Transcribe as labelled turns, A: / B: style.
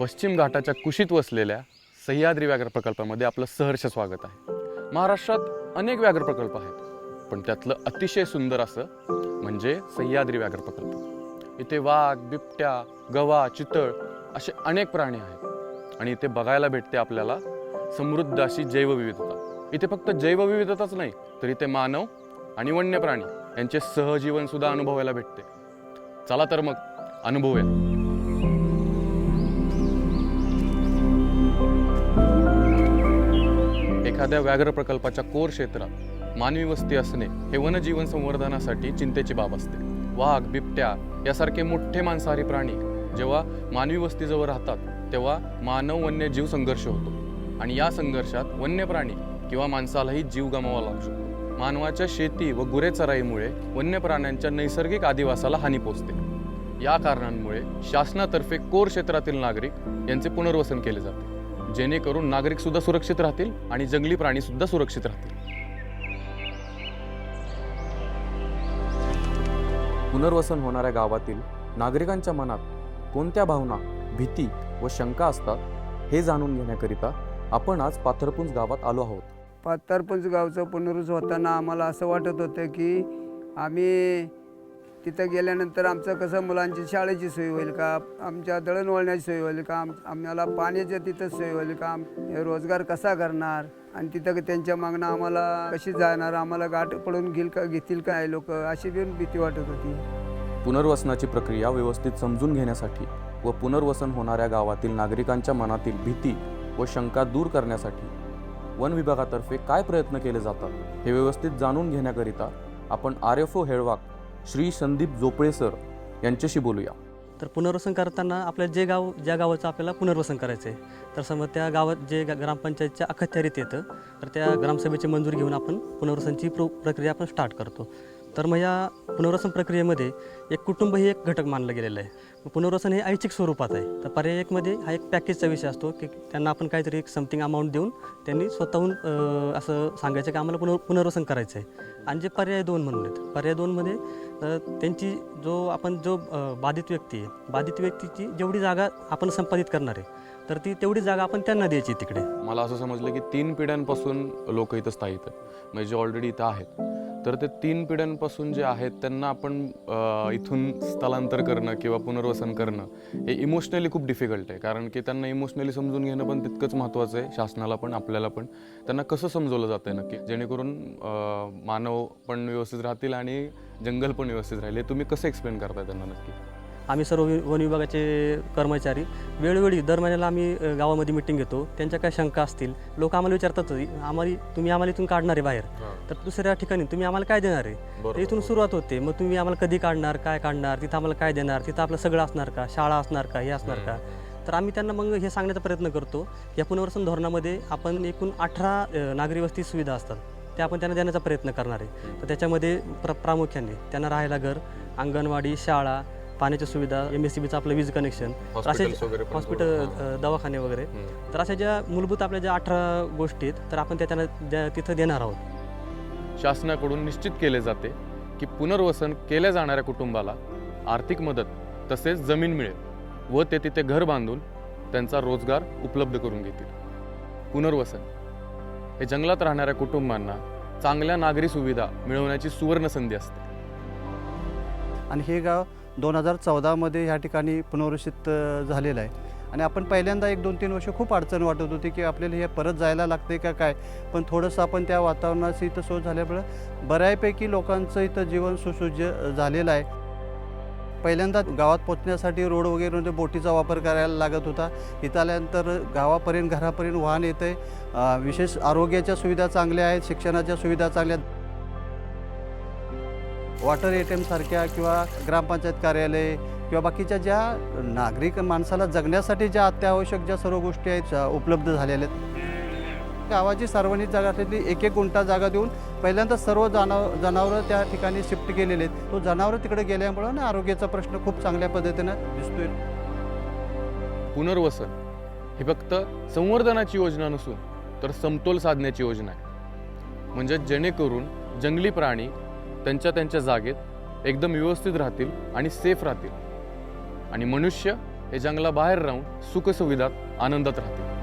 A: पश्चिम घाटाच्या कुशीत वसलेल्या सह्याद्री व्याघ्र प्रकल्पामध्ये आपलं सहर्ष स्वागत आहे. महाराष्ट्रात अनेक व्याघ्र प्रकल्प आहेत, पण त्यातलं अतिशय सुंदर असं म्हणजे सह्याद्री व्याघ्र प्रकल्प. इथे वाघ, बिबट्या, गवा, चितळ असे अनेक प्राणी आहेत आणि इथे बघायला भेटते आपल्याला समृद्ध अशी जैवविविधता. इथे फक्त जैवविविधताच नाही, तर इथे मानव आणि वन्य प्राणी यांचे सहजीवन सुद्धा अनुभवायला भेटते. चला तर मग अनुभवूया. एखाद्या व्याघ्र प्रकल्पाच्या कोर क्षेत्रात मानवी वस्ती असणे हे वनजीवन संवर्धनासाठी चिंतेची बाब असते. वाघ, बिबट्या यासारखे मोठे मांसाहारी प्राणी जेव्हा मानवी वस्तीजवळ राहतात तेव्हा मानव वन्यजीव संघर्ष होतो आणि या संघर्षात वन्य प्राणी किंवा माणसालाही जीव गमावा लागू शकतो. मानवाच्या शेती व गुरेचराईमुळे वन्य प्राण्यांच्या नैसर्गिक अधिवासाला हानी पोचते. या कारणांमुळे शासनातर्फे कोर क्षेत्रातील नागरिक यांचे पुनर्वसन केले जाते, जेणेकरून नागरिक सुद्धा सुरक्षित राहतील आणि जंगली प्राणी सुद्धा सुरक्षित राहतील. पुनर्वसन होणाऱ्या गावातील नागरिकांच्या मनात कोणत्या भावना, भीती व शंका असतात हे जाणून घेण्याकरिता आपण आज पाथरपुंज गावात आलो आहोत.
B: पाथरपुंज गावचं पुनर्वसन होताना आम्हाला असं वाटत होतं की आम्ही तिथं गेल्यानंतर आमचं कसं मुलांची शाळेची सोय होईल का, आमच्या दळणवळणाची सोय होईल का, आम्हाला पाण्याची तिथं सोय होईल का, रोजगार कसा करणार आणि तिथं त्यांच्या मागणं आम्हाला कशी जाणार, आम्हाला गाठ पडून घेतील का हे लोक, अशी पण भीती वाटत होती.
A: पुनर्वसनाची प्रक्रिया व्यवस्थित समजून घेण्यासाठी व पुनर्वसन होणाऱ्या गावातील नागरिकांच्या मनातील भीती व शंका दूर करण्यासाठी वन विभागातर्फे काय प्रयत्न केले जातात हे व्यवस्थित जाणून घेण्याकरिता आपण RFO हेळवाक श्री संदीप जोपळे सर यांच्याशी बोलूया.
C: तर पुनर्वसन करताना आपल्या ज्या गावाचं आपल्याला पुनर्वसन करायचं आहे, तर समज त्या गावात जे ग्रामपंचायतच्या अखत्यारीत येतं तर त्या ग्रामसभेची मंजुरी घेऊन आपण पुनर्वसनची प्रक्रिया आपण स्टार्ट करतो. तर मग या पुनर्वसन प्रक्रियेमध्ये एक कुटुंब हे एक घटक मानलं गेलेलं आहे. पुनर्वसन हे ऐच्छिक स्वरूपात आहे. तर पर्याय एकमध्ये हा एक पॅकेजचा विषय असतो की त्यांना आपण काहीतरी एक समथिंग अमाऊंट देऊन त्यांनी स्वतःहून असं सांगायचं की आम्हाला पुनर्वसन करायचं आहे. आणि जे पर्याय 2 म्हणून आहेत, पर्याय 2मध्ये त्यांची जो बाधित व्यक्ती आहे, बाधित व्यक्तीची जेवढी जागा आपण संपादित करणार आहे तर तेवढी जागा आपण त्यांना द्यायची तिकडे.
A: मला असं समजलं की 3 पिढ्यांपासून लोक इथं स्थायिक आहेत, म्हणजे जे ऑलरेडी इथं आहेत. तर ते 3 पिढ्यांपासून जे आहेत त्यांना आपण इथून स्थलांतर करणं किंवा पुनर्वसन करणं हे इमोशनली खूप डिफिकल्ट आहे, कारण की त्यांना इमोशनली समजून घेणं पण तितकंच महत्त्वाचं आहे. शासनाला पण आपल्याला पण त्यांना कसं समजवलं जातं आहे नक्की, जेणेकरून मानव पण व्यवस्थित राहतील आणि जंगल पण व्यवस्थित राहील, हे तुम्ही कसं एक्सप्लेन करताय त्यांना नक्की?
C: आम्ही सर्व वन विभागाचे कर्मचारी वेळोवेळी दर महिन्याला आम्ही गावामध्ये मिटिंग घेतो. त्यांच्या काय शंका असतील, लोक आम्हाला विचारतात तुम्ही आम्हाला इथून काढणार आहे बाहेर, तर दुसऱ्या ठिकाणी तुम्ही आम्हाला काय देणार आहे, तर इथून सुरुवात होते. मग तुम्ही आम्हाला कधी काढणार, काय काढणार, तिथं आम्हाला काय देणार, तिथं आपलं सगळं असणार का, शाळा असणार का, हे असणार का. तर आम्ही त्यांना मग हे सांगण्याचा प्रयत्न करतो. या पुनर्वसन धोरणामध्ये आपण एकूण 18 नागरी वस्ती सुविधा असतात त्या आपण त्यांना देण्याचा प्रयत्न करणार आहे. तर त्याच्यामध्ये प्रामुख्याने त्यांना राहायला घर, अंगणवाडी, शाळा, पाण्याच्या सुविधा, MSCBचं आपलं वीज कनेक्शन, असे हॉस्पिटल, दवाखाने वगैरे. तर अशा ज्या मूलभूत आपल्या ज्या 18 गोष्टी आहेत तर आपण त्या त्यांना तिथं देणार आहोत.
A: शासनाकडून निश्चित केले जाते की पुनर्वसन केल्या जाणाऱ्या कुटुंबाला आर्थिक मदत तसेच जमीन मिळेल व ते तिथे घर बांधून त्यांचा रोजगार उपलब्ध करून घेतील. पुनर्वसन हे जंगलात राहणाऱ्या कुटुंबांना चांगल्या नागरी सुविधा मिळवण्याची सुवर्ण संधी असते.
D: आणि हे गाव 2014मध्ये ह्या ठिकाणी पुनर्वसित झालेलं आहे. आणि आपण पहिल्यांदा 1-2-3 वर्ष खूप अडचण वाटत होती की आपल्याला हे परत जायला लागते का काय, पण थोडंसं आपण त्या वातावरणाची इथं सोय झाल्यामुळं बऱ्यापैकी लोकांचं इथं जीवन सुसज्ज झालेलं आहे. पहिल्यांदा गावात पोचण्यासाठी रोड वगैरे बोटीचा वापर करायला लागत होता. इथं आल्यानंतर गावापर्यंत, घरापर्यंत वाहन येतं आहे. विशेष आरोग्याच्या सुविधा चांगल्या आहेत, शिक्षणाच्या सुविधा चांगल्या आहेत. वॉटर ATM सारख्या किंवा ग्रामपंचायत कार्यालय किंवा बाकीच्या ज्या नागरिक माणसाला जगण्यासाठी ज्या अत्यावश्यक ज्या सर्व गोष्टी आहेत उपलब्ध झालेल्या आहेत. गावाची सार्वजनिक जागातली 1-1 गुंठा जागा देऊन पहिल्यांदा सर्व जनावरं त्या ठिकाणी शिफ्ट केलेले आहेत. तो जनावरं तिकडे गेल्यामुळं आरोग्याचा प्रश्न खूप चांगल्या पद्धतीनं दिसतोय.
A: पुनर्वसन ही फक्त संवर्धनाची योजना नसून तर समतोल साधण्याची योजना आहे, म्हणजे जेणेकरून जंगली प्राणी त्यांच्या जागेत एकदम व्यवस्थित राहतील आणि सेफ राहतील आणि मनुष्य हे जंगलाबाहेर राहून सुखसुविधात आनंदात राहतील.